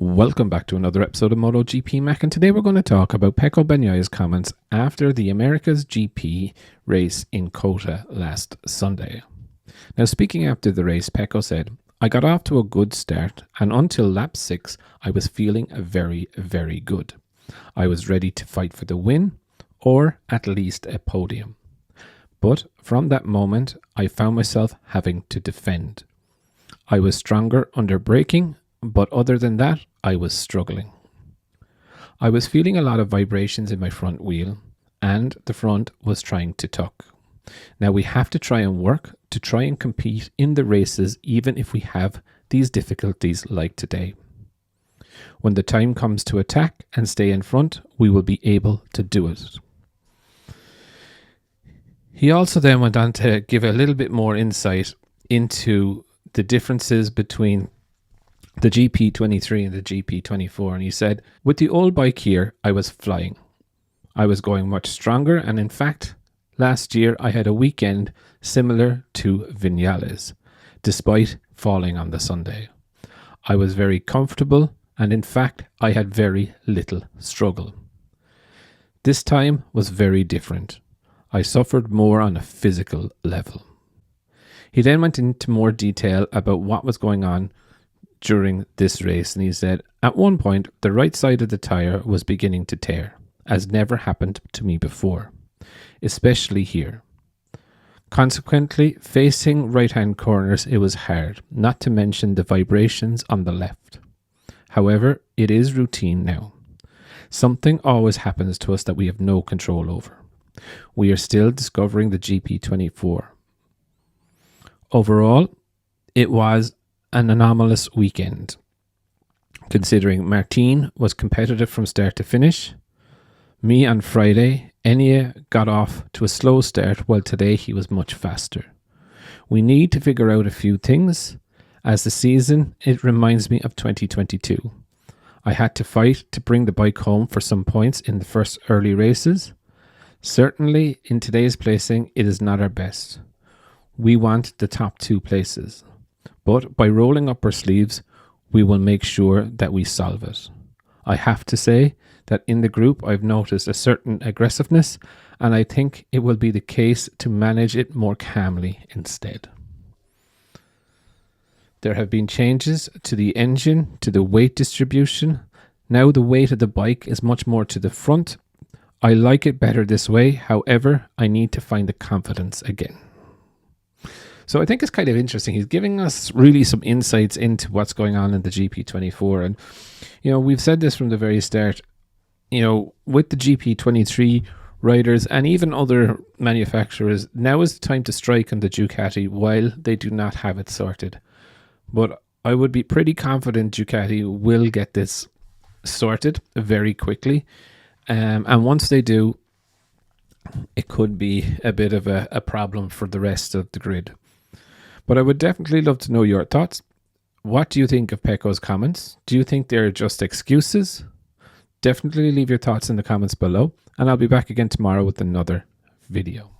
Welcome back to another episode of Motogp Mac, and today we're going to talk about Pecco Bagnaio's comments after the America's GP race in Kota last Sunday. Now, speaking after the race, Pecco said, "I got off to a good start, and until lap 6, I was feeling very, very good. I was ready to fight for the win, or at least a podium. But from that moment, I found myself having to defend. I was stronger under braking, but other than that, I was struggling. I was feeling a lot of vibrations in my front wheel, and the front was trying to tuck. Now we have to try and work to try and compete in the races, even if we have these difficulties like today. When the time comes to attack and stay in front, we will be able to do it." He also then went on to give a little bit more insight into the differences between the GP23 and the GP24, and he said, "With the old bike here, I was flying. I was going much stronger, and in fact, last year I had a weekend similar to Viñales, despite falling on the Sunday. I was very comfortable, and in fact, I had very little struggle. This time was very different. I suffered more on a physical level." He then went into more detail about what was going on during this race, and he said, "At one point, the right side of the tyre was beginning to tear, as never happened to me before, especially here. Consequently, facing right-hand corners, it was hard, not to mention the vibrations on the left. However, it is routine now. Something always happens to us that we have no control over. We are still discovering the GP24. Overall, it was an anomalous weekend, considering Martin was competitive from start to finish. Me on Friday, Enya got off to a slow start, while today he was much faster. We need to figure out a few things. As the season, it reminds me of 2022. I had to fight to bring the bike home for some points in the first early races. Certainly, in today's placing, it is not our best. We want the top 2 places. But by rolling up our sleeves, we will make sure that we solve it. I have to say that in the group, I've noticed a certain aggressiveness, and I think it will be the case to manage it more calmly instead. There have been changes to the engine, to the weight distribution. Now the weight of the bike is much more to the front. I like it better this way. However, I need to find the confidence again." So I think it's kind of interesting. He's giving us really some insights into what's going on in the GP24. And, we've said this from the very start, with the GP23 riders and even other manufacturers, now is the time to strike on the Ducati while they do not have it sorted. But I would be pretty confident Ducati will get this sorted very quickly. And once they do, it could be a bit of a problem for the rest of the grid. But I would definitely love to know your thoughts. What do you think of Pecco's comments? Do you think they're just excuses? Definitely leave your thoughts in the comments below, and I'll be back again tomorrow with another video.